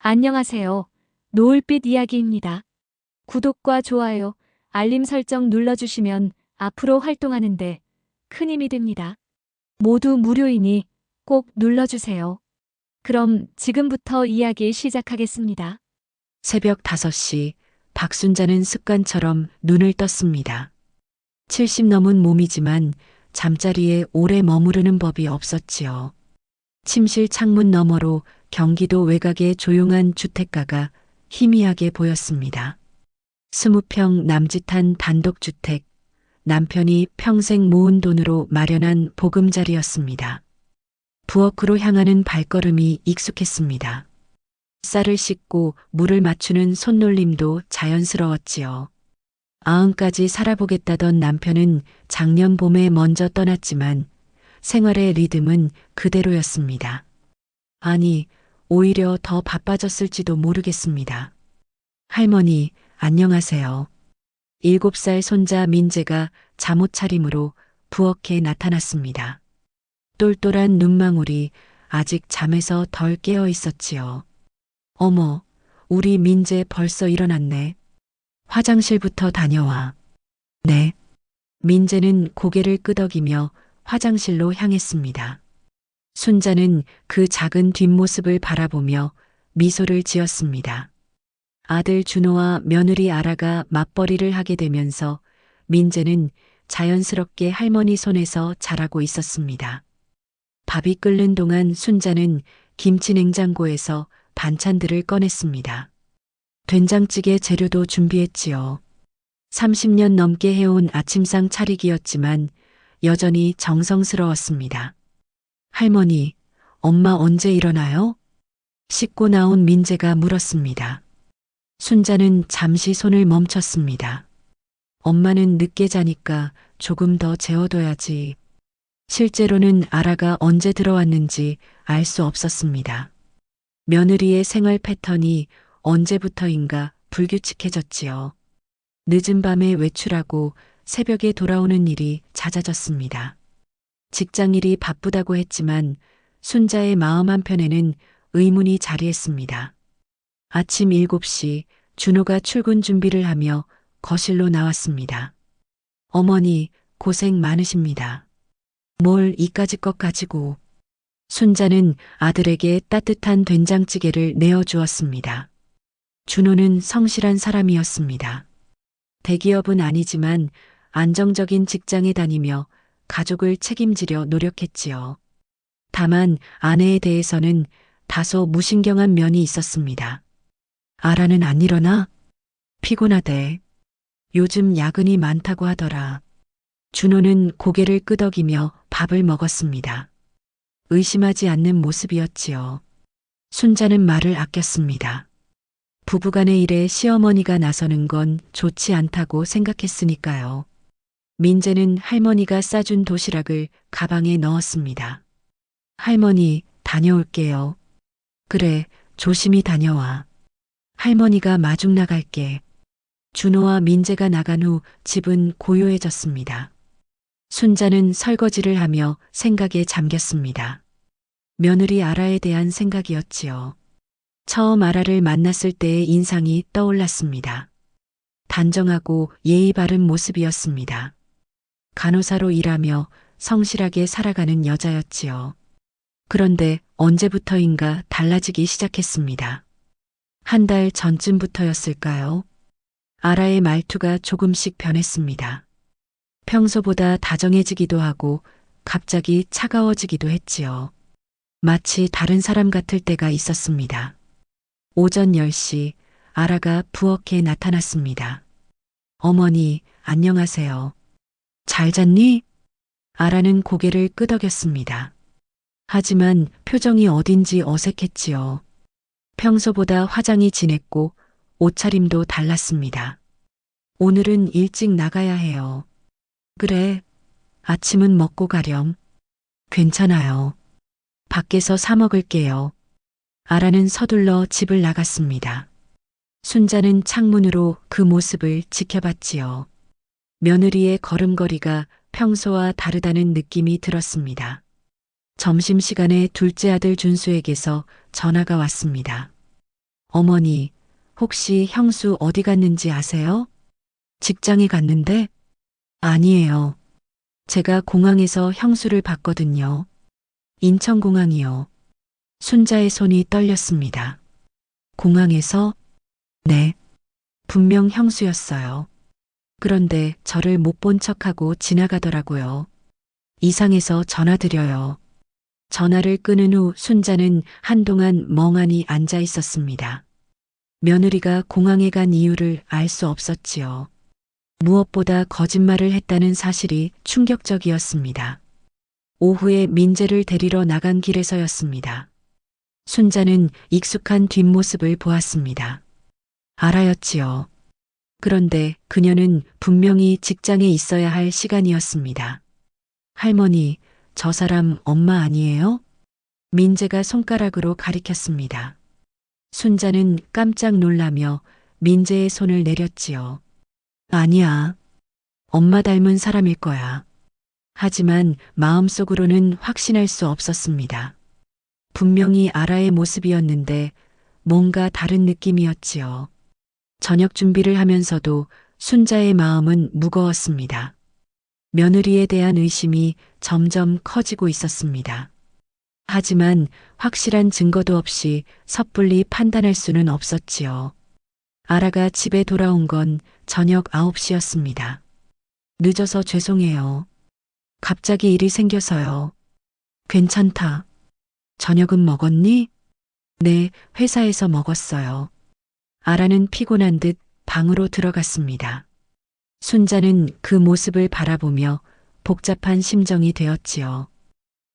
안녕하세요. 노을빛 이야기입니다. 구독과 좋아요, 알림 설정 눌러주시면 앞으로 활동하는데 큰 힘이 됩니다. 모두 무료이니 꼭 눌러주세요. 그럼 지금부터 이야기 시작하겠습니다. 새벽 5시 박순자는 습관처럼 눈을 떴습니다. 70 넘은 몸이지만 잠자리에 오래 머무르는 법이 없었지요. 침실 창문 너머로 경기도 외곽의 조용한 주택가가 희미하게 보였습니다. 20평 남짓한 단독주택, 남편이 평생 모은 돈으로 마련한 보금자리였습니다. 부엌으로 향하는 발걸음이 익숙했습니다. 쌀을 씻고 물을 맞추는 손놀림도 자연스러웠지요. 90까지 살아보겠다던 남편은 작년 봄에 먼저 떠났지만 생활의 리듬은 그대로였습니다. 아니, 오히려 더 바빠졌을지도 모르겠습니다. 할머니, 안녕하세요. 7살 손자 민재가 잠옷 차림으로 부엌에 나타났습니다. 똘똘한 눈망울이 아직 잠에서 덜 깨어 있었지요. 어머, 우리 민재 벌써 일어났네. 화장실부터 다녀와. 네. 민재는 고개를 끄덕이며 화장실로 향했습니다. 순자는 그 작은 뒷모습을 바라보며 미소를 지었습니다. 아들 준호와 며느리 아라가 맞벌이를 하게 되면서 민재는 자연스럽게 할머니 손에서 자라고 있었습니다. 밥이 끓는 동안 순자는 김치 냉장고에서 반찬들을 꺼냈습니다. 된장찌개 재료도 준비했지요. 30년 넘게 해온 아침상 차리기였지만 여전히 정성스러웠습니다. 할머니, 엄마 언제 일어나요? 씻고 나온 민재가 물었습니다. 순자는 잠시 손을 멈췄습니다. 엄마는 늦게 자니까 조금 더 재워둬야지. 실제로는 아라가 언제 들어왔는지 알 수 없었습니다. 며느리의 생활 패턴이 언제부터인가 불규칙해졌지요. 늦은 밤에 외출하고 새벽에 돌아오는 일이 잦아졌습니다. 직장일이 바쁘다고 했지만 순자의 마음 한편에는 의문이 자리했습니다. 아침 7시 준호가 출근 준비를 하며 거실로 나왔습니다. 어머니, 고생 많으십니다. 뭘 이까짓 것 가지고. 순자는 아들에게 따뜻한 된장찌개를 내어주었습니다. 준호는 성실한 사람이었습니다. 대기업은 아니지만 안정적인 직장에 다니며 가족을 책임지려 노력했지요. 다만 아내에 대해서는 다소 무신경한 면이 있었습니다. 아라는 안 일어나? 피곤하대. 요즘 야근이 많다고 하더라. 준호는 고개를 끄덕이며 밥을 먹었습니다. 의심하지 않는 모습이었지요. 순자는 말을 아꼈습니다. 부부간의 일에 시어머니가 나서는 건 좋지 않다고 생각했으니까요. 민재는 할머니가 싸준 도시락을 가방에 넣었습니다. 할머니, 다녀올게요. 그래, 조심히 다녀와. 할머니가 마중 나갈게. 준호와 민재가 나간 후 집은 고요해졌습니다. 순자는 설거지를 하며 생각에 잠겼습니다. 며느리 아라에 대한 생각이었지요. 처음 아라를 만났을 때의 인상이 떠올랐습니다. 단정하고 예의 바른 모습이었습니다. 간호사로 일하며 성실하게 살아가는 여자였지요. 그런데 언제부터인가 달라지기 시작했습니다. 한 달 전쯤부터였을까요? 아라의 말투가 조금씩 변했습니다. 평소보다 다정해지기도 하고 갑자기 차가워지기도 했지요. 마치 다른 사람 같을 때가 있었습니다. 오전 10시 아라가 부엌에 나타났습니다. 어머니, 안녕하세요. 잘 잤니? 아라는 고개를 끄덕였습니다. 하지만 표정이 어딘지 어색했지요. 평소보다 화장이 진했고 옷차림도 달랐습니다. 오늘은 일찍 나가야 해요. 그래, 아침은 먹고 가렴. 괜찮아요. 밖에서 사 먹을게요. 아라는 서둘러 집을 나갔습니다. 순자는 창문으로 그 모습을 지켜봤지요. 며느리의 걸음걸이가 평소와 다르다는 느낌이 들었습니다. 점심시간에 둘째 아들 준수에게서 전화가 왔습니다. 어머니, 혹시 형수 어디 갔는지 아세요? 직장에 갔는데? 아니에요. 제가 공항에서 형수를 봤거든요. 인천공항이요. 순자의 손이 떨렸습니다. 공항에서? 네. 분명 형수였어요. 그런데 저를 못 본 척하고 지나가더라고요. 이상해서 전화드려요. 전화를 끊은 후 순자는 한동안 멍하니 앉아 있었습니다. 며느리가 공항에 간 이유를 알 수 없었지요. 무엇보다 거짓말을 했다는 사실이 충격적이었습니다. 오후에 민재를 데리러 나간 길에서였습니다. 순자는 익숙한 뒷모습을 보았습니다. 알아였지요. 그런데 그녀는 분명히 직장에 있어야 할 시간이었습니다. 할머니, 저 사람 엄마 아니에요? 민재가 손가락으로 가리켰습니다. 순자는 깜짝 놀라며 민재의 손을 내렸지요. 아니야. 엄마 닮은 사람일 거야. 하지만 마음속으로는 확신할 수 없었습니다. 분명히 아라의 모습이었는데 뭔가 다른 느낌이었지요. 저녁 준비를 하면서도 순자의 마음은 무거웠습니다. 며느리에 대한 의심이 점점 커지고 있었습니다. 하지만 확실한 증거도 없이 섣불리 판단할 수는 없었지요. 아라가 집에 돌아온 건 저녁 9시였습니다. 늦어서 죄송해요. 갑자기 일이 생겨서요. 괜찮다. 저녁은 먹었니? 네, 회사에서 먹었어요. 아라는 피곤한 듯 방으로 들어갔습니다. 순자는 그 모습을 바라보며 복잡한 심정이 되었지요.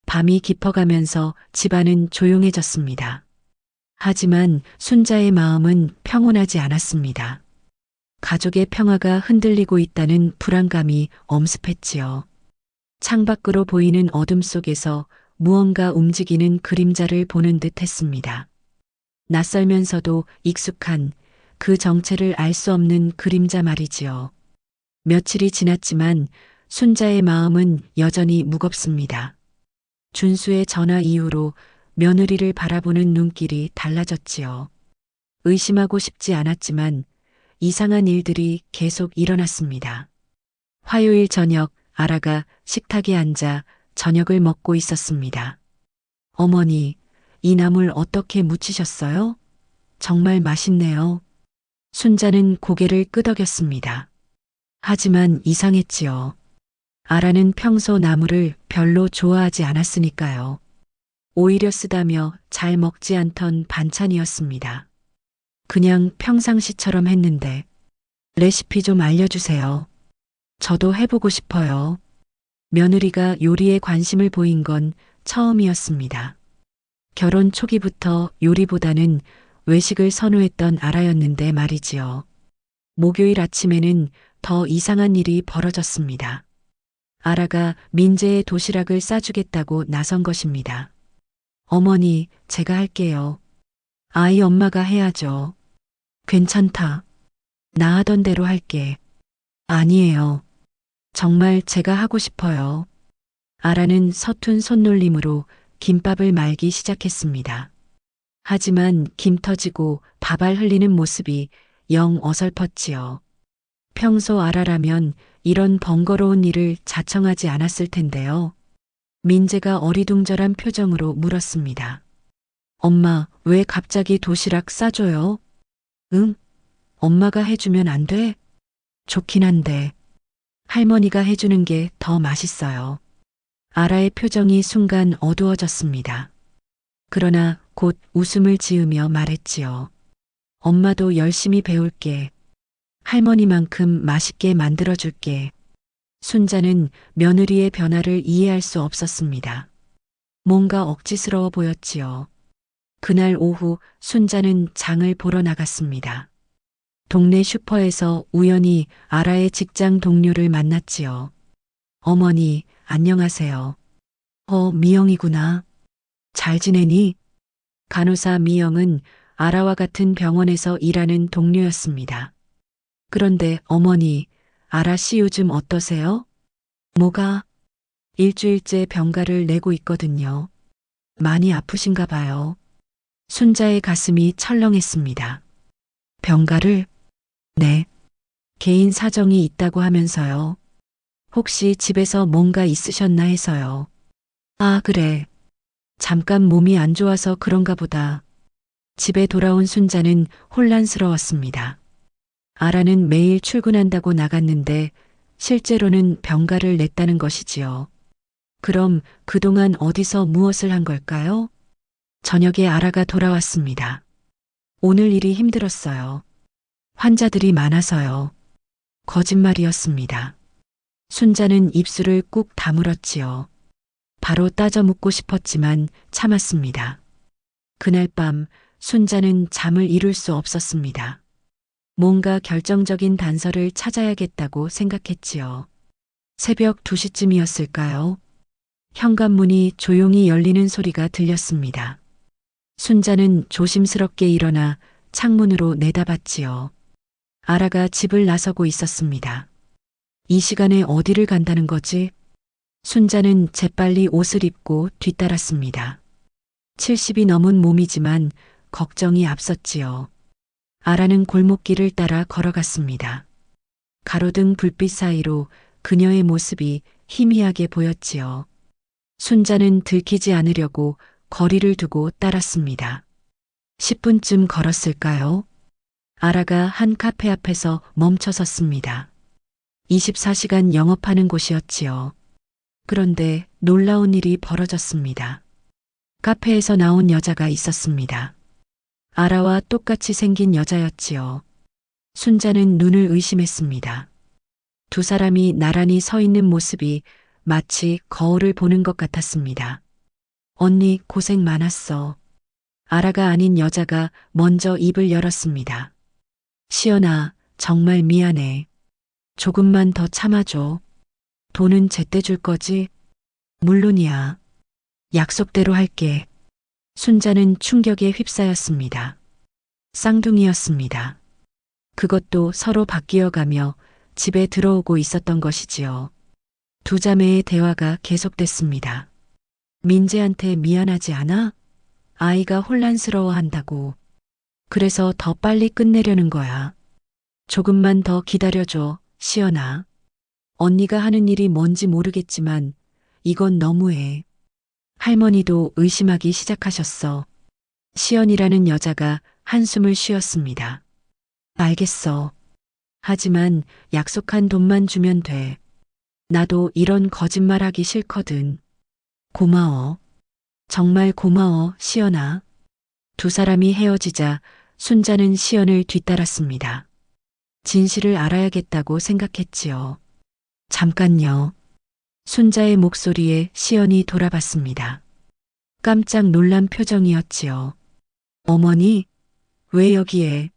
밤이 깊어가면서 집안은 조용해졌습니다. 하지만 순자의 마음은 평온하지 않았습니다. 가족의 평화가 흔들리고 있다는 불안감이 엄습했지요. 창밖으로 보이는 어둠 속에서 무언가 움직이는 그림자를 보는 듯 했습니다. 낯설면서도 익숙한 그 정체를 알 수 없는 그림자 말이지요. 며칠이 지났지만 순자의 마음은 여전히 무겁습니다. 준수의 전화 이후로 며느리를 바라보는 눈길이 달라졌지요. 의심하고 싶지 않았지만 이상한 일들이 계속 일어났습니다. 화요일 저녁 아라가 식탁에 앉아 저녁을 먹고 있었습니다. 어머니, 이 나물 어떻게 무치셨어요? 정말 맛있네요. 순자는 고개를 끄덕였습니다. 하지만 이상했지요. 아라는 평소 나물을 별로 좋아하지 않았으니까요. 오히려 쓰다며 잘 먹지 않던 반찬이었습니다. 그냥 평상시처럼 했는데 레시피 좀 알려주세요. 저도 해보고 싶어요. 며느리가 요리에 관심을 보인 건 처음이었습니다. 결혼 초기부터 요리보다는 외식을 선호했던 아라였는데 말이지요. 목요일 아침에는 더 이상한 일이 벌어졌습니다. 아라가 민재의 도시락을 싸주겠다고 나선 것입니다. 어머니, 제가 할게요. 아이 엄마가 해야죠. 괜찮다. 나 하던 대로 할게. 아니에요. 정말 제가 하고 싶어요. 아라는 서툰 손놀림으로 김밥을 말기 시작했습니다. 하지만 김 터지고 밥알 흘리는 모습이 영 어설펐지요. 평소 아라라면 이런 번거로운 일을 자청하지 않았을 텐데요. 민재가 어리둥절한 표정으로 물었습니다. 엄마, 왜 갑자기 도시락 싸줘요? 응? 엄마가 해주면 안 돼? 좋긴 한데. 할머니가 해주는 게 더 맛있어요. 아라의 표정이 순간 어두워졌습니다. 그러나 곧 웃음을 지으며 말했지요. 엄마도 열심히 배울게. 할머니만큼 맛있게 만들어줄게. 순자는 며느리의 변화를 이해할 수 없었습니다. 뭔가 억지스러워 보였지요. 그날 오후 순자는 장을 보러 나갔습니다. 동네 슈퍼에서 우연히 아라의 직장 동료를 만났지요. 어머니, 안녕하세요. 미영이구나. 잘 지내니? 간호사 미영은 아라와 같은 병원에서 일하는 동료였습니다. 그런데 어머니, 아라 씨 요즘 어떠세요? 뭐가? 일주일째 병가를 내고 있거든요. 많이 아프신가 봐요. 순자의 가슴이 철렁했습니다. 병가를? 네. 개인 사정이 있다고 하면서요. 혹시 집에서 뭔가 있으셨나 해서요. 아, 그래. 잠깐 몸이 안 좋아서 그런가 보다. 집에 돌아온 순자는 혼란스러웠습니다. 아라는 매일 출근한다고 나갔는데 실제로는 병가를 냈다는 것이지요. 그럼 그동안 어디서 무엇을 한 걸까요? 저녁에 아라가 돌아왔습니다. 오늘 일이 힘들었어요. 환자들이 많아서요. 거짓말이었습니다. 순자는 입술을 꾹 다물었지요. 바로 따져 묻고 싶었지만 참았습니다. 그날 밤 순자는 잠을 이룰 수 없었습니다. 뭔가 결정적인 단서를 찾아야겠다고 생각했지요. 새벽 2시쯤이었을까요? 현관문이 조용히 열리는 소리가 들렸습니다. 순자는 조심스럽게 일어나 창문으로 내다봤지요. 아라가 집을 나서고 있었습니다. 이 시간에 어디를 간다는 거지? 순자는 재빨리 옷을 입고 뒤따랐습니다. 70이 넘은 몸이지만 걱정이 앞섰지요. 아라는 골목길을 따라 걸어갔습니다. 가로등 불빛 사이로 그녀의 모습이 희미하게 보였지요. 순자는 들키지 않으려고 거리를 두고 따랐습니다. 10분쯤 걸었을까요? 아라가 한 카페 앞에서 멈춰 섰습니다. 24시간 영업하는 곳이었지요. 그런데 놀라운 일이 벌어졌습니다. 카페에서 나온 여자가 있었습니다. 아라와 똑같이 생긴 여자였지요. 순자는 눈을 의심했습니다. 두 사람이 나란히 서 있는 모습이 마치 거울을 보는 것 같았습니다. 언니 고생 많았어. 아라가 아닌 여자가 먼저 입을 열었습니다. 시연아, 정말 미안해. 조금만 더 참아줘. 돈은 제때 줄 거지? 물론이야. 약속대로 할게. 순자는 충격에 휩싸였습니다. 쌍둥이였습니다. 그것도 서로 바뀌어가며 집에 들어오고 있었던 것이지요. 두 자매의 대화가 계속됐습니다. 민재한테 미안하지 않아? 아이가 혼란스러워한다고. 그래서 더 빨리 끝내려는 거야. 조금만 더 기다려줘, 시연아. 언니가 하는 일이 뭔지 모르겠지만 이건 너무해. 할머니도 의심하기 시작하셨어. 시연이라는 여자가 한숨을 쉬었습니다. 알겠어. 하지만 약속한 돈만 주면 돼. 나도 이런 거짓말하기 싫거든. 고마워. 정말 고마워, 시연아. 두 사람이 헤어지자 순자는 시연을 뒤따랐습니다. 진실을 알아야겠다고 생각했지요. 잠깐요. 순자의 목소리에 시연이 돌아봤습니다. 깜짝 놀란 표정이었지요. 어머니, 왜 여기에?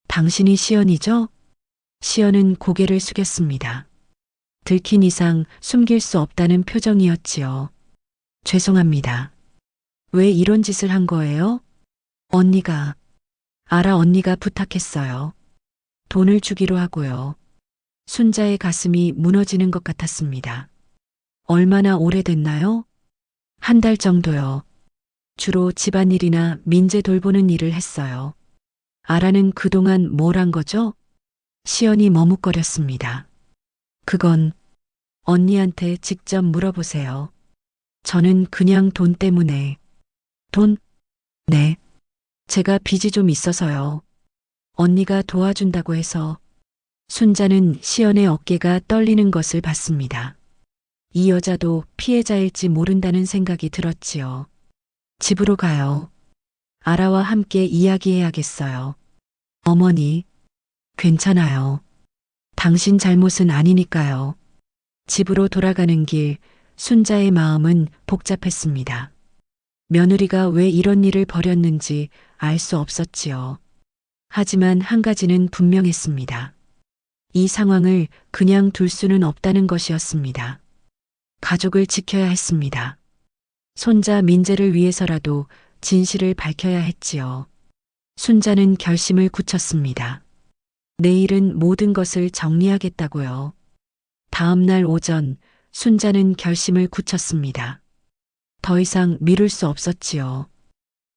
당신이 시연이죠? 시연은 고개를 숙였습니다. 들킨 이상 숨길 수 없다는 표정이었지요. 죄송합니다. 왜 이런 짓을 한 거예요? 언니가, 아라 언니가 부탁했어요. 돈을 주기로 하고요. 순자의 가슴이 무너지는 것 같았습니다. 얼마나 오래됐나요? 한 달 정도요. 주로 집안일이나 민재 돌보는 일을 했어요. 아라는 그동안 뭘 한 거죠? 시연이 머뭇거렸습니다. 그건 언니한테 직접 물어보세요. 저는 그냥 돈 때문에. 돈? 네. 제가 빚이 좀 있어서요. 언니가 도와준다고 해서. 순자는 시연의 어깨가 떨리는 것을 봤습니다. 이 여자도 피해자일지 모른다는 생각이 들었지요. 집으로 가요. 아라와 함께 이야기해야겠어요. 어머니, 괜찮아요. 당신 잘못은 아니니까요. 집으로 돌아가는 길, 순자의 마음은 복잡했습니다. 며느리가 왜 이런 일을 벌였는지 알 수 없었지요. 하지만 한 가지는 분명했습니다. 이 상황을 그냥 둘 수는 없다는 것이었습니다. 가족을 지켜야 했습니다. 손자 민재를 위해서라도 진실을 밝혀야 했지요. 순자는 결심을 굳혔습니다. 내일은 모든 것을 정리하겠다고요. 다음 날 오전 순자는 결심을 굳혔습니다. 더 이상 미룰 수 없었지요.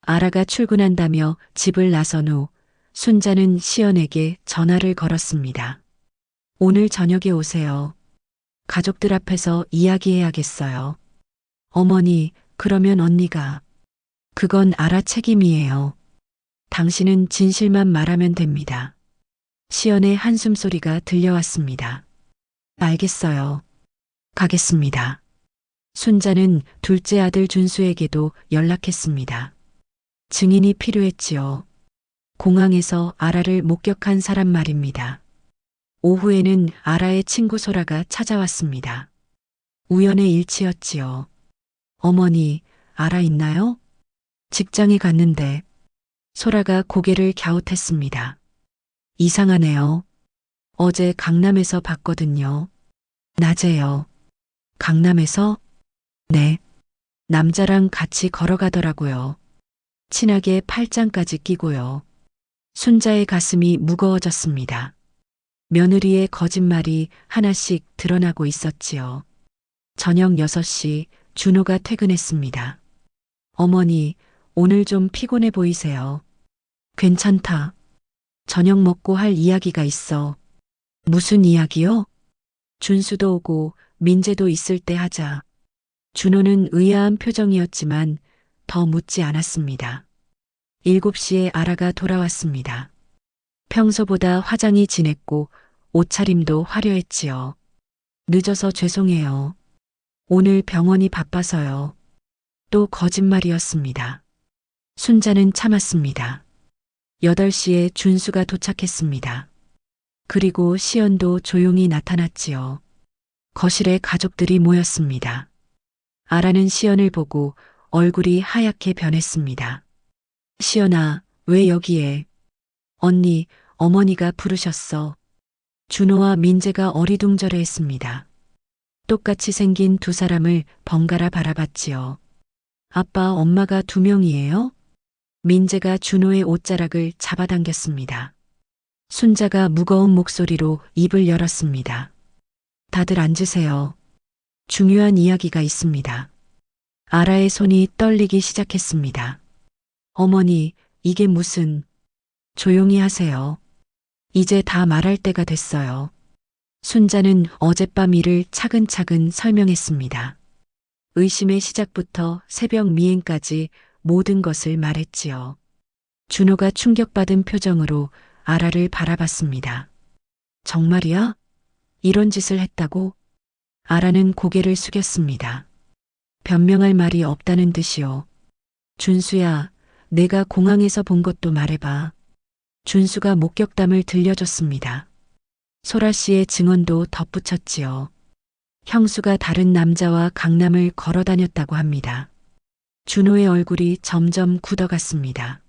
아라가 출근한다며 집을 나선 후 순자는 시연에게 전화를 걸었습니다. 오늘 저녁에 오세요. 가족들 앞에서 이야기해야겠어요. 어머니, 그러면 언니가. 그건 아라 책임이에요. 당신은 진실만 말하면 됩니다. 시연의 한숨 소리가 들려왔습니다. 알겠어요. 가겠습니다. 순자는 둘째 아들 준수에게도 연락했습니다. 증인이 필요했지요. 공항에서 아라를 목격한 사람 말입니다. 오후에는 아라의 친구 소라가 찾아왔습니다. 우연의 일치였지요. 어머니, 아라 있나요? 직장에 갔는데 소라가 고개를 갸웃했습니다. 이상하네요. 어제 강남에서 봤거든요. 낮에요. 강남에서? 네. 남자랑 같이 걸어가더라고요. 친하게 팔짱까지 끼고요. 순자의 가슴이 무거워졌습니다. 며느리의 거짓말이 하나씩 드러나고 있었지요. 저녁 6시 준호가 퇴근했습니다. 어머니, 오늘 좀 피곤해 보이세요. 괜찮다. 저녁 먹고 할 이야기가 있어. 무슨 이야기요? 준수도 오고 민재도 있을 때 하자. 준호는 의아한 표정이었지만 더 묻지 않았습니다. 7시에 아라가 돌아왔습니다. 평소보다 화장이 진했고 옷차림도 화려했지요. 늦어서 죄송해요. 오늘 병원이 바빠서요. 또 거짓말이었습니다. 순자는 참았습니다. 8시에 준수가 도착했습니다. 그리고 시연도 조용히 나타났지요. 거실에 가족들이 모였습니다. 아라는 시연을 보고 얼굴이 하얗게 변했습니다. 시연아, 왜 여기에? 언니, 어머니가 부르셨어. 준호와 민재가 어리둥절해했습니다. 똑같이 생긴 두 사람을 번갈아 바라봤지요. 아빠, 엄마가 2명이에요? 민재가 준호의 옷자락을 잡아당겼습니다. 순자가 무거운 목소리로 입을 열었습니다. 다들 앉으세요. 중요한 이야기가 있습니다. 아라의 손이 떨리기 시작했습니다. 어머니, 이게 무슨... 조용히 하세요. 이제 다 말할 때가 됐어요. 순자는 어젯밤 일을 차근차근 설명했습니다. 의심의 시작부터 새벽 미행까지 모든 것을 말했지요. 준호가 충격받은 표정으로 아라를 바라봤습니다. 정말이야? 이런 짓을 했다고? 아라는 고개를 숙였습니다. 변명할 말이 없다는 듯이요. 준수야, 내가 공항에서 본 것도 말해봐. 준수가 목격담을 들려줬습니다. 소라 씨의 증언도 덧붙였지요. 형수가 다른 남자와 강남을 걸어 다녔다고 합니다. 준호의 얼굴이 점점 굳어갔습니다.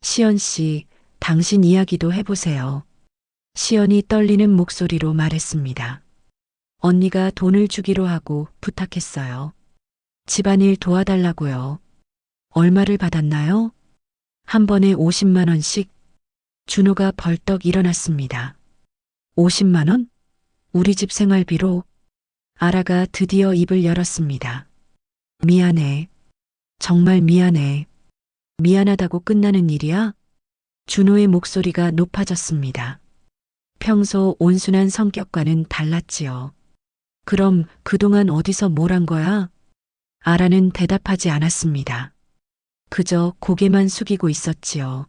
시연 씨, 당신 이야기도 해보세요. 시연이 떨리는 목소리로 말했습니다. 언니가 돈을 주기로 하고 부탁했어요. 집안일 도와달라고요. 얼마를 받았나요? 한 번에 50만 원씩. 준호가 벌떡 일어났습니다. 50만 원? 우리 집 생활비로? 아라가 드디어 입을 열었습니다. 미안해. 정말 미안해. 미안하다고 끝나는 일이야? 준호의 목소리가 높아졌습니다. 평소 온순한 성격과는 달랐지요. 그럼 그동안 어디서 뭘 한 거야? 아라는 대답하지 않았습니다. 그저 고개만 숙이고 있었지요.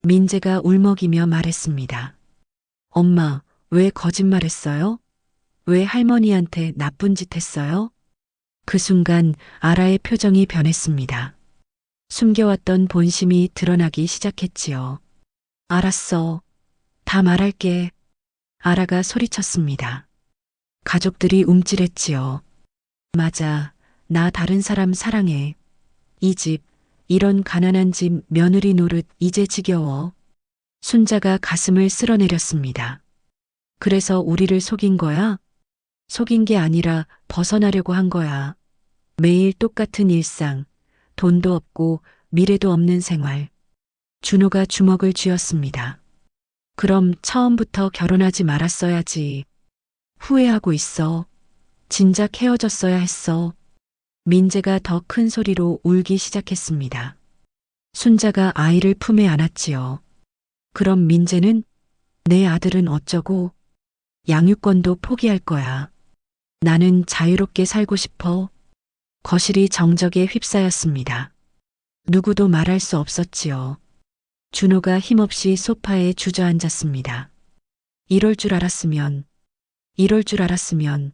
민재가 울먹이며 말했습니다. 엄마, 왜 거짓말했어요? 왜 할머니한테 나쁜 짓 했어요? 그 순간 아라의 표정이 변했습니다. 숨겨왔던 본심이 드러나기 시작했지요. 알았어. 다 말할게. 아라가 소리쳤습니다. 가족들이 움찔했지요. 맞아. 나 다른 사람 사랑해. 이 집, 이런 가난한 집 며느리 노릇 이제 지겨워. 순자가 가슴을 쓸어내렸습니다. 그래서 우리를 속인 거야? 속인 게 아니라 벗어나려고 한 거야. 매일 똑같은 일상, 돈도 없고 미래도 없는 생활. 준호가 주먹을 쥐었습니다. 그럼 처음부터 결혼하지 말았어야지. 후회하고 있어. 진작 헤어졌어야 했어. 민재가 더 큰 소리로 울기 시작했습니다. 순자가 아이를 품에 안았지요. 그럼 민재는? 내 아들은 어쩌고? 양육권도 포기할 거야. 나는 자유롭게 살고 싶어. 거실이 정적에 휩싸였습니다. 누구도 말할 수 없었지요. 준호가 힘없이 소파에 주저앉았습니다. 이럴 줄 알았으면, 이럴 줄 알았으면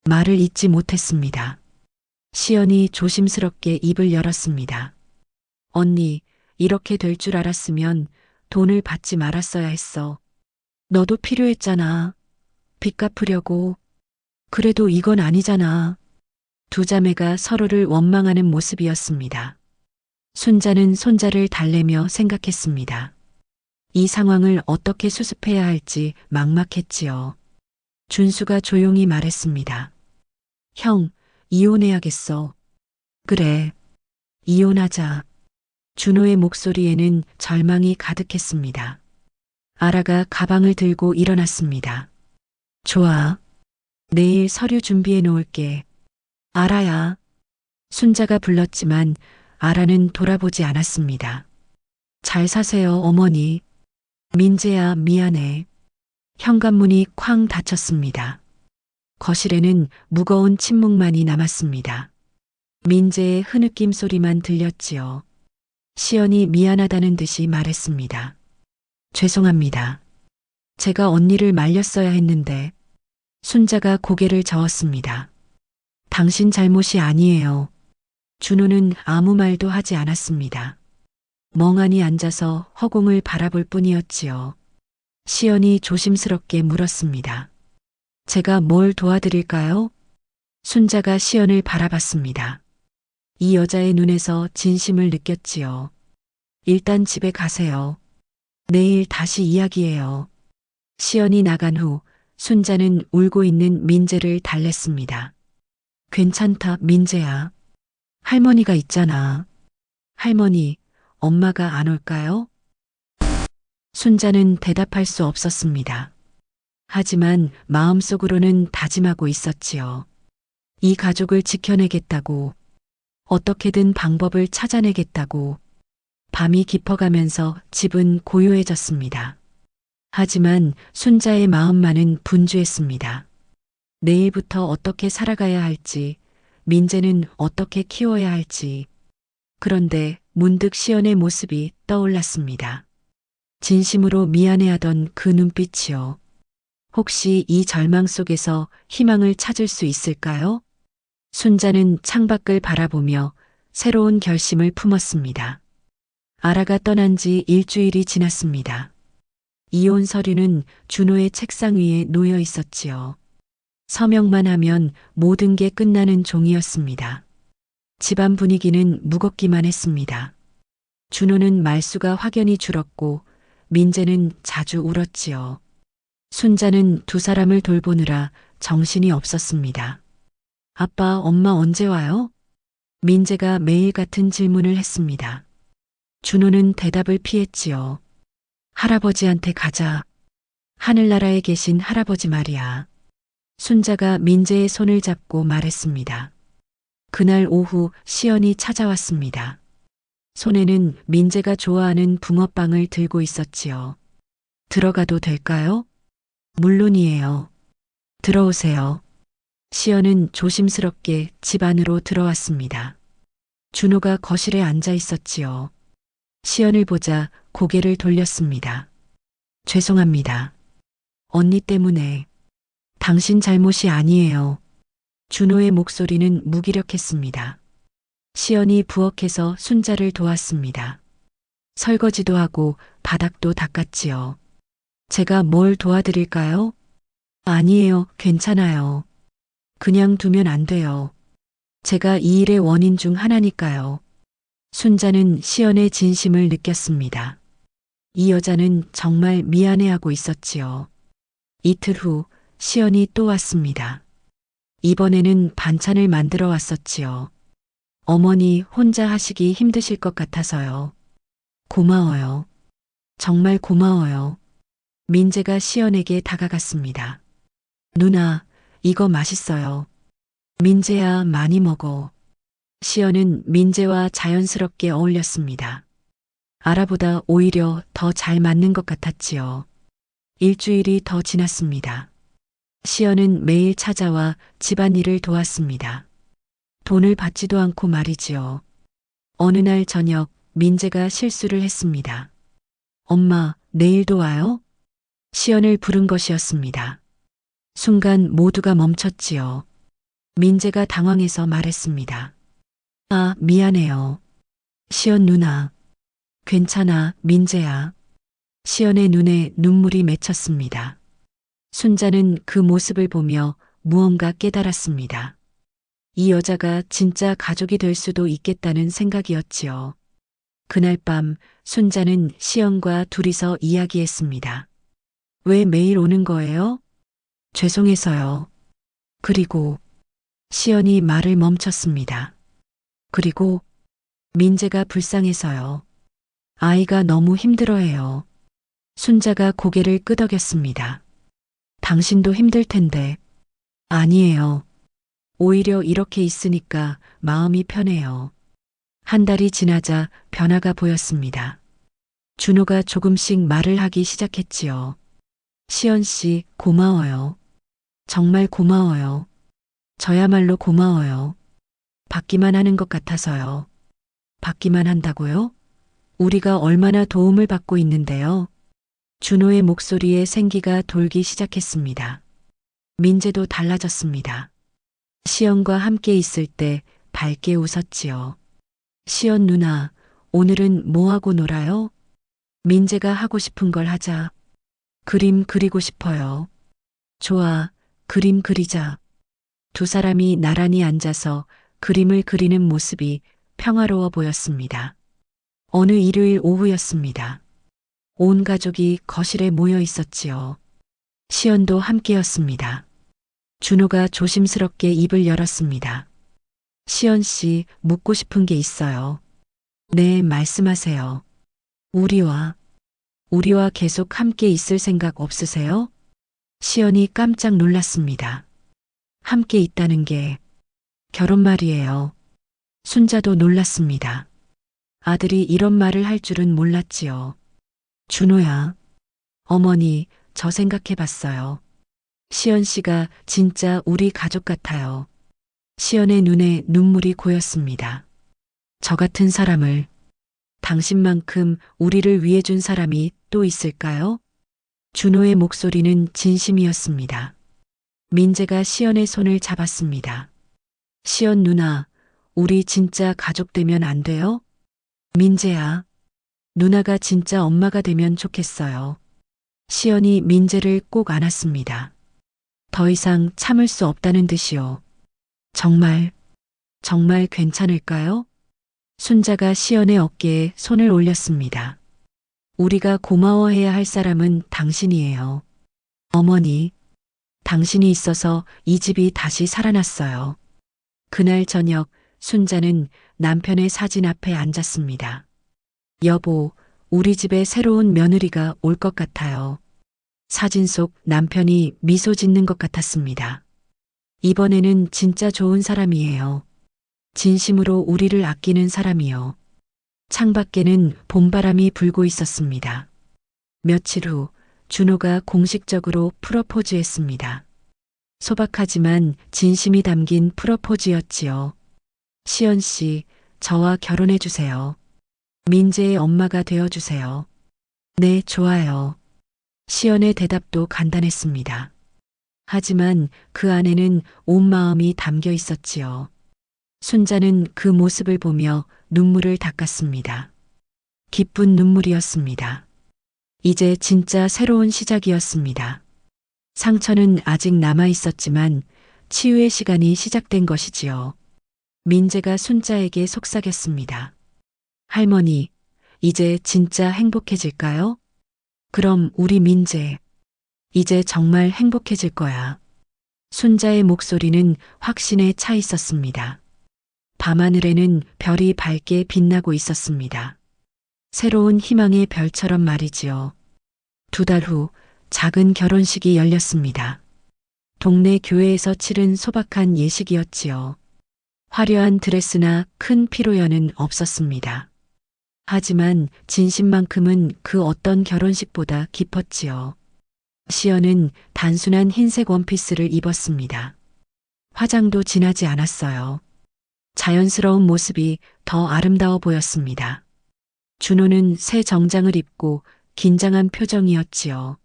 말을 잇지 못했습니다. 시연이 조심스럽게 입을 열었습니다. 언니, 이렇게 될 줄 알았으면 돈을 받지 말았어야 했어. 너도 필요했잖아. 빚 갚으려고. 그래도 이건 아니잖아. 두 자매가 서로를 원망하는 모습이었습니다. 순자는 손자를 달래며 생각했습니다. 이 상황을 어떻게 수습해야 할지 막막했지요. 준수가 조용히 말했습니다. 형, 이혼해야겠어. 그래, 이혼하자. 준호의 목소리에는 절망이 가득했습니다. 아라가 가방을 들고 일어났습니다. 좋아. 내일 서류 준비해 놓을게. 아라야. 순자가 불렀지만 아라는 돌아보지 않았습니다. 잘 사세요, 어머니. 민재야, 미안해. 현관문이 쾅 닫혔습니다. 거실에는 무거운 침묵만이 남았습니다. 민재의 흐느낌 소리만 들렸지요. 시연이 미안하다는 듯이 말했습니다. 죄송합니다. 제가 언니를 말렸어야 했는데. 순자가 고개를 저었습니다. 당신 잘못이 아니에요. 준호는 아무 말도 하지 않았습니다. 멍하니 앉아서 허공을 바라볼 뿐이었지요. 시연이 조심스럽게 물었습니다. 제가 뭘 도와드릴까요? 순자가 시연을 바라봤습니다. 이 여자의 눈에서 진심을 느꼈지요. 일단 집에 가세요. 내일 다시 이야기해요. 시연이 나간 후 순자는 울고 있는 민재를 달랬습니다. 괜찮다, 민재야. 할머니가 있잖아. 할머니, 엄마가 안 올까요? 순자는 대답할 수 없었습니다. 하지만 마음속으로는 다짐하고 있었지요. 이 가족을 지켜내겠다고, 어떻게든 방법을 찾아내겠다고. 밤이 깊어가면서 집은 고요해졌습니다. 하지만 순자의 마음만은 분주했습니다. 내일부터 어떻게 살아가야 할지, 민재는 어떻게 키워야 할지. 그런데 문득 시연의 모습이 떠올랐습니다. 진심으로 미안해하던 그 눈빛이요. 혹시 이 절망 속에서 희망을 찾을 수 있을까요? 순자는 창밖을 바라보며 새로운 결심을 품었습니다. 아라가 떠난 지 일주일이 지났습니다. 이혼 서류는 준호의 책상 위에 놓여 있었지요. 서명만 하면 모든 게 끝나는 종이었습니다. 집안 분위기는 무겁기만 했습니다. 준호는 말수가 확연히 줄었고 민재는 자주 울었지요. 순자는 두 사람을 돌보느라 정신이 없었습니다. 아빠, 엄마 언제 와요? 민재가 매일 같은 질문을 했습니다. 준호는 대답을 피했지요. 할아버지한테 가자. 하늘나라에 계신 할아버지 말이야. 순자가 민재의 손을 잡고 말했습니다. 그날 오후 시연이 찾아왔습니다. 손에는 민재가 좋아하는 붕어빵을 들고 있었지요. 들어가도 될까요? 물론이에요. 들어오세요. 시연은 조심스럽게 집 안으로 들어왔습니다. 준호가 거실에 앉아 있었지요. 시연을 보자 고개를 돌렸습니다. 죄송합니다. 언니 때문에. 당신 잘못이 아니에요. 준호의 목소리는 무기력했습니다. 시연이 부엌에서 순자를 도왔습니다. 설거지도 하고 바닥도 닦았지요. 제가 뭘 도와드릴까요? 아니에요, 괜찮아요. 그냥 두면 안 돼요. 제가 이 일의 원인 중 하나니까요. 순자는 시연의 진심을 느꼈습니다. 이 여자는 정말 미안해하고 있었지요. 이틀 후 시연이 또 왔습니다. 이번에는 반찬을 만들어 왔었지요. 어머니 혼자 하시기 힘드실 것 같아서요. 고마워요. 정말 고마워요. 민재가 시연에게 다가갔습니다. 누나, 이거 맛있어요. 민재야, 많이 먹어. 시연은 민재와 자연스럽게 어울렸습니다. 아라보다 오히려 더 잘 맞는 것 같았지요. 일주일이 더 지났습니다. 시연은 매일 찾아와 집안일을 도왔습니다. 돈을 받지도 않고 말이지요. 어느 날 저녁 민재가 실수를 했습니다. 엄마, 내일도 와요? 시연을 부른 것이었습니다. 순간 모두가 멈췄지요. 민재가 당황해서 말했습니다. 아, 미안해요. 시연 누나. 괜찮아, 민재야. 시연의 눈에 눈물이 맺혔습니다. 순자는 그 모습을 보며 무언가 깨달았습니다. 이 여자가 진짜 가족이 될 수도 있겠다는 생각이었지요. 그날 밤 순자는 시연과 둘이서 이야기했습니다. 왜 매일 오는 거예요? 죄송해서요. 그리고 시연이 말을 멈췄습니다. 그리고 민재가 불쌍해서요. 아이가 너무 힘들어해요. 순자가 고개를 끄덕였습니다. 당신도 힘들 텐데. 아니에요. 오히려 이렇게 있으니까 마음이 편해요. 한 달이 지나자 변화가 보였습니다. 준호가 조금씩 말을 하기 시작했지요. 시연 씨, 고마워요. 정말 고마워요. 저야말로 고마워요. 받기만 하는 것 같아서요. 받기만 한다고요? 우리가 얼마나 도움을 받고 있는데요. 준호의 목소리에 생기가 돌기 시작했습니다. 민재도 달라졌습니다. 시연과 함께 있을 때 밝게 웃었지요. 시연 누나, 오늘은 뭐 하고 놀아요? 민재가 하고 싶은 걸 하자. 그림 그리고 싶어요. 좋아, 그림 그리자. 두 사람이 나란히 앉아서 그림을 그리는 모습이 평화로워 보였습니다. 어느 일요일 오후였습니다. 온 가족이 거실에 모여 있었지요. 시연도 함께였습니다. 준호가 조심스럽게 입을 열었습니다. 시연 씨, 묻고 싶은 게 있어요. 네, 말씀하세요. 우리와 계속 함께 있을 생각 없으세요? 시연이 깜짝 놀랐습니다. 함께 있다는 게 결혼 말이에요. 순자도 놀랐습니다. 아들이 이런 말을 할 줄은 몰랐지요. 준호야. 어머니, 저 생각해 봤어요. 시연 씨가 진짜 우리 가족 같아요. 시연의 눈에 눈물이 고였습니다. 저 같은 사람을, 당신만큼 우리를 위해 준 사람이 또 있을까요? 준호의 목소리는 진심이었습니다. 민재가 시연의 손을 잡았습니다. 시연 누나, 우리 진짜 가족 되면 안 돼요? 민재야, 누나가 진짜 엄마가 되면 좋겠어요. 시연이 민재를 꼭 안았습니다. 더 이상 참을 수 없다는 듯이요. 정말 괜찮을까요? 순자가 시연의 어깨에 손을 올렸습니다. 우리가 고마워해야 할 사람은 당신이에요. 어머니, 당신이 있어서 이 집이 다시 살아났어요. 그날 저녁 순자는 남편의 사진 앞에 앉았습니다. 여보, 우리 집에 새로운 며느리가 올 것 같아요. 사진 속 남편이 미소 짓는 것 같았습니다. 이번에는 진짜 좋은 사람이에요. 진심으로 우리를 아끼는 사람이요. 창밖에는 봄바람이 불고 있었습니다. 며칠 후 준호가 공식적으로 프러포즈했습니다. 소박하지만 진심이 담긴 프러포즈였지요. 시연 씨, 저와 결혼해 주세요. 민재의 엄마가 되어 주세요. 네, 좋아요. 시연의 대답도 간단했습니다. 하지만 그 안에는 온 마음이 담겨 있었지요. 순자는 그 모습을 보며 눈물을 닦았습니다. 기쁜 눈물이었습니다. 이제 진짜 새로운 시작이었습니다. 상처는 아직 남아 있었지만 치유의 시간이 시작된 것이지요. 민재가 순자에게 속삭였습니다. 할머니, 이제 진짜 행복해질까요? 그럼 우리 민재, 이제 정말 행복해질 거야. 순자의 목소리는 확신에 차 있었습니다. 밤하늘에는 별이 밝게 빛나고 있었습니다. 새로운 희망의 별처럼 말이지요. 2달 후 작은 결혼식이 열렸습니다. 동네 교회에서 치른 소박한 예식이었지요. 화려한 드레스나 큰 피로연은 없었습니다. 하지만 진심만큼은 그 어떤 결혼식보다 깊었지요. 시연은 단순한 흰색 원피스를 입었습니다. 화장도 진하지 않았어요. 자연스러운 모습이 더 아름다워 보였습니다. 준호는 새 정장을 입고 긴장한 표정이었지요.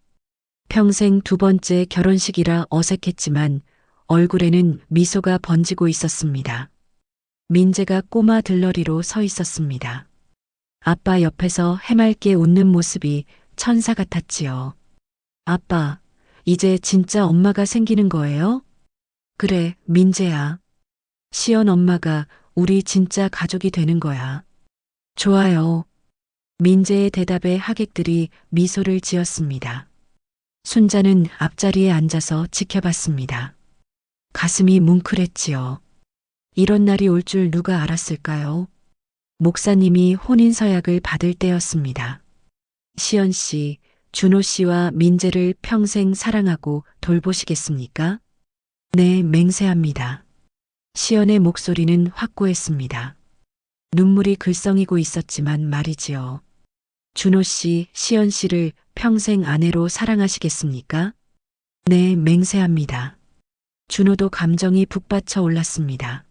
평생 두 번째 결혼식이라 어색했지만 얼굴에는 미소가 번지고 있었습니다. 민재가 꼬마 들러리로 서 있었습니다. 아빠 옆에서 해맑게 웃는 모습이 천사 같았지요. 아빠, 이제 진짜 엄마가 생기는 거예요? 그래, 민재야. 시연 엄마가 우리 진짜 가족이 되는 거야. 좋아요. 민재의 대답에 하객들이 미소를 지었습니다. 순자는 앞자리에 앉아서 지켜봤습니다. 가슴이 뭉클했지요. 이런 날이 올 줄 누가 알았을까요? 목사님이 혼인 서약을 받을 때였습니다. 시연 씨, 준호 씨와 민재를 평생 사랑하고 돌보시겠습니까? 네, 맹세합니다. 시연의 목소리는 확고했습니다. 눈물이 글썽이고 있었지만 말이지요. 준호 씨, 시연 씨를 평생 아내로 사랑하시겠습니까? 네, 맹세합니다. 준호도 감정이 북받쳐 올랐습니다.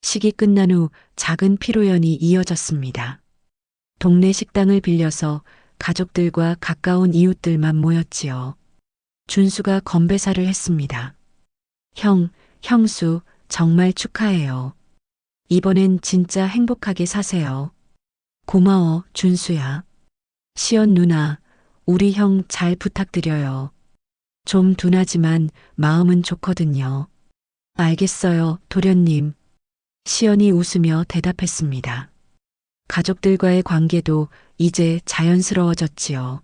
식이 끝난 후 작은 피로연이 이어졌습니다. 동네 식당을 빌려서 가족들과 가까운 이웃들만 모였지요. 준수가 건배사를 했습니다. 형수, 정말 축하해요. 이번엔 진짜 행복하게 사세요. 고마워, 준수야. 시연 누나, 우리 형 잘 부탁드려요. 좀 둔하지만 마음은 좋거든요. 알겠어요, 도련님. 시연이 웃으며 대답했습니다. 가족들과의 관계도 이제 자연스러워졌지요.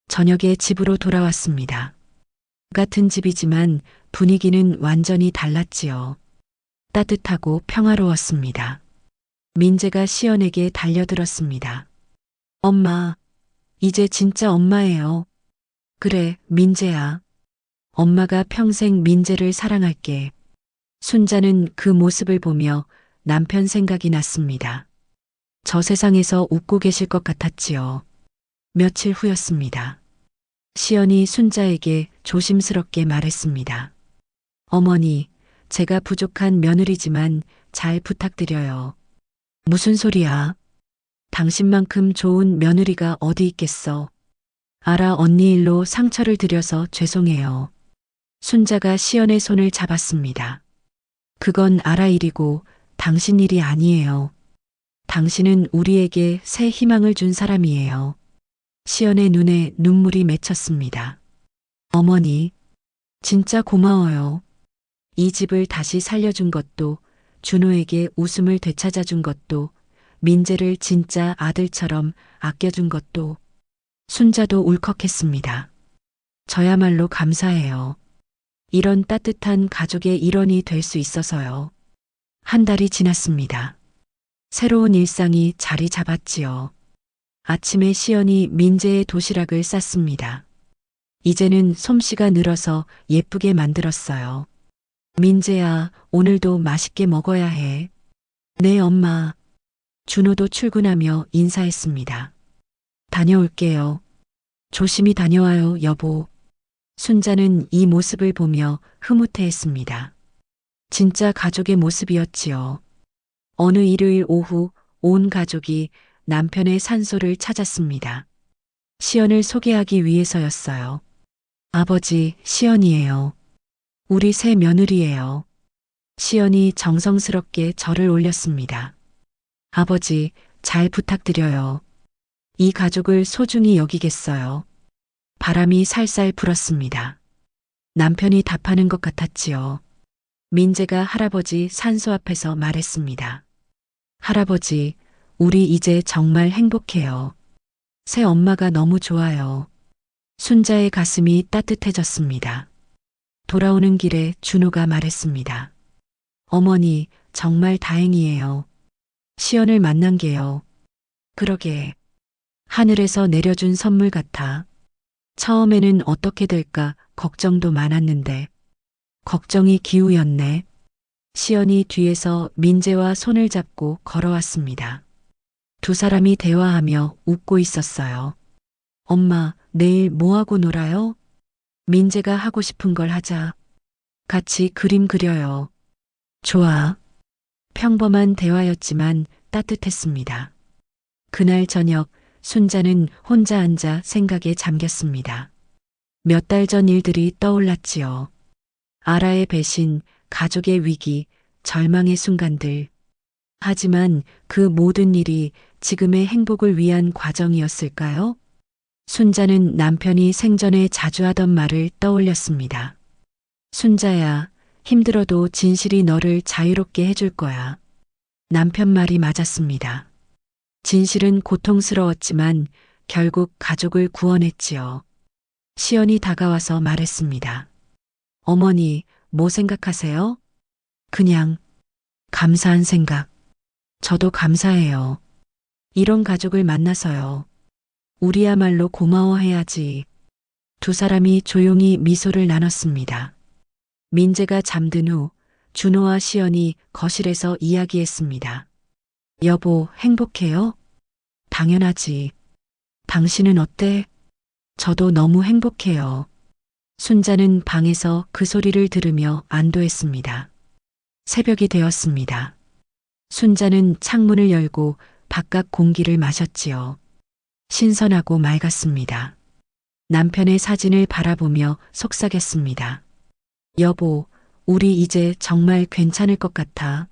저녁에 집으로 돌아왔습니다. 같은 집이지만 분위기는 완전히 달랐지요. 따뜻하고 평화로웠습니다. 민재가 시연에게 달려들었습니다. 엄마, 이제 진짜 엄마예요. 그래, 민재야. 엄마가 평생 민재를 사랑할게. 순자는 그 모습을 보며 남편 생각이 났습니다. 저 세상에서 웃고 계실 것 같았지요. 며칠 후였습니다. 시연이 순자에게 조심스럽게 말했습니다. 어머니, 제가 부족한 며느리지만 잘 부탁드려요. 무슨 소리야? 당신만큼 좋은 며느리가 어디 있겠어. 알아, 언니 일로 상처를 드려서 죄송해요. 순자가 시연의 손을 잡았습니다. 그건 알아 일이고 당신 일이 아니에요. 당신은 우리에게 새 희망을 준 사람이에요. 시연의 눈에 눈물이 맺혔습니다. 어머니, 진짜 고마워요. 이 집을 다시 살려준 것도, 준호에게 웃음을 되찾아준 것도, 민재를 진짜 아들처럼 아껴준 것도. 순자도 울컥했습니다. 저야말로 감사해요. 이런 따뜻한 가족의 일원이 될 수 있어서요. 한 달이 지났습니다. 새로운 일상이 자리 잡았지요. 아침에 시연이 민재의 도시락을 쌌습니다. 이제는 솜씨가 늘어서 예쁘게 만들었어요. 민재야, 오늘도 맛있게 먹어야 해. 네, 엄마. 준호도 출근하며 인사했습니다. 다녀올게요. 조심히 다녀와요, 여보. 순자는 이 모습을 보며 흐뭇해했습니다. 진짜 가족의 모습이었지요. 어느 일요일 오후 온 가족이 남편의 산소를 찾았습니다. 시연을 소개하기 위해서였어요. 아버지, 시연이에요. 우리 새 며느리예요. 시연이 정성스럽게 절을 올렸습니다. 아버지, 잘 부탁드려요. 이 가족을 소중히 여기겠어요. 바람이 살살 불었습니다. 남편이 답하는 것 같았지요. 민재가 할아버지 산소 앞에서 말했습니다. 할아버지, 우리 이제 정말 행복해요. 새 엄마가 너무 좋아요. 순자의 가슴이 따뜻해졌습니다. 돌아오는 길에 준호가 말했습니다. 어머니, 정말 다행이에요. 시연을 만난 게요. 그러게. 하늘에서 내려준 선물 같아. 처음에는 어떻게 될까 걱정도 많았는데 걱정이 기우였네. 시연이 뒤에서 민재와 손을 잡고 걸어왔습니다. 두 사람이 대화하며 웃고 있었어요. 엄마, 내일 뭐하고 놀아요? 민재가 하고 싶은 걸 하자. 같이 그림 그려요. 좋아. 평범한 대화였지만 따뜻했습니다. 그날 저녁 순자는 혼자 앉아 생각에 잠겼습니다. 몇 달 전 일들이 떠올랐지요. 아라의 배신, 가족의 위기, 절망의 순간들. 하지만 그 모든 일이 지금의 행복을 위한 과정이었을까요? 순자는 남편이 생전에 자주 하던 말을 떠올렸습니다. 순자야, 힘들어도 진실이 너를 자유롭게 해줄 거야. 남편 말이 맞았습니다. 진실은 고통스러웠지만 결국 가족을 구원했지요. 시연이 다가와서 말했습니다. 어머니, 뭐 생각하세요? 그냥 감사한 생각. 저도 감사해요. 이런 가족을 만나서요. 우리야말로 고마워해야지. 두 사람이 조용히 미소를 나눴습니다. 민재가 잠든 후 준호와 시연이 거실에서 이야기했습니다. 여보, 행복해요? 당연하지. 당신은 어때? 저도 너무 행복해요. 순자는 방에서 그 소리를 들으며 안도했습니다. 새벽이 되었습니다. 순자는 창문을 열고 바깥 공기를 마셨지요. 신선하고 맑았습니다. 남편의 사진을 바라보며 속삭였습니다. 여보, 우리 이제 정말 괜찮을 것 같아.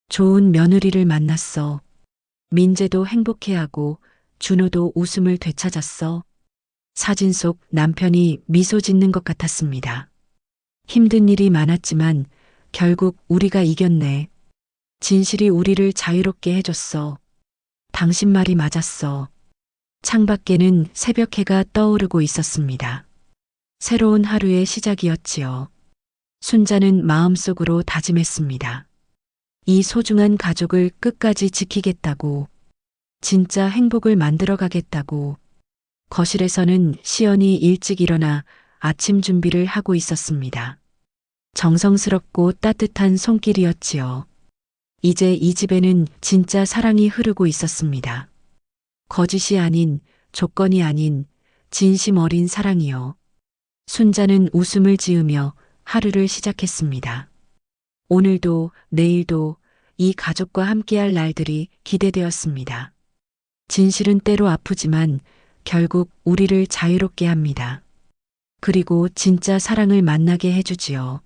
좋은 며느리를 만났어. 민재도 행복해하고 준호도 웃음을 되찾았어. 사진 속 남편이 미소 짓는 것 같았습니다. 힘든 일이 많았지만 결국 우리가 이겼네. 진실이 우리를 자유롭게 해줬어. 당신 말이 맞았어. 창밖에는 새벽해가 떠오르고 있었습니다. 새로운 하루의 시작이었지요. 순자는 마음속으로 다짐했습니다. 이 소중한 가족을 끝까지 지키겠다고, 진짜 행복을 만들어 가겠다고. 거실에서는 시연이 일찍 일어나 아침 준비를 하고 있었습니다. 정성스럽고 따뜻한 손길이었지요. 이제 이 집에는 진짜 사랑이 흐르고 있었습니다. 거짓이 아닌, 조건이 아닌, 진심 어린 사랑이요. 순자는 웃음을 지으며 하루를 시작했습니다. 오늘도 내일도 이 가족과 함께할 날들이 기대되었습니다. 진실은 때로 아프지만 결국 우리를 자유롭게 합니다. 그리고 진짜 사랑을 만나게 해주지요.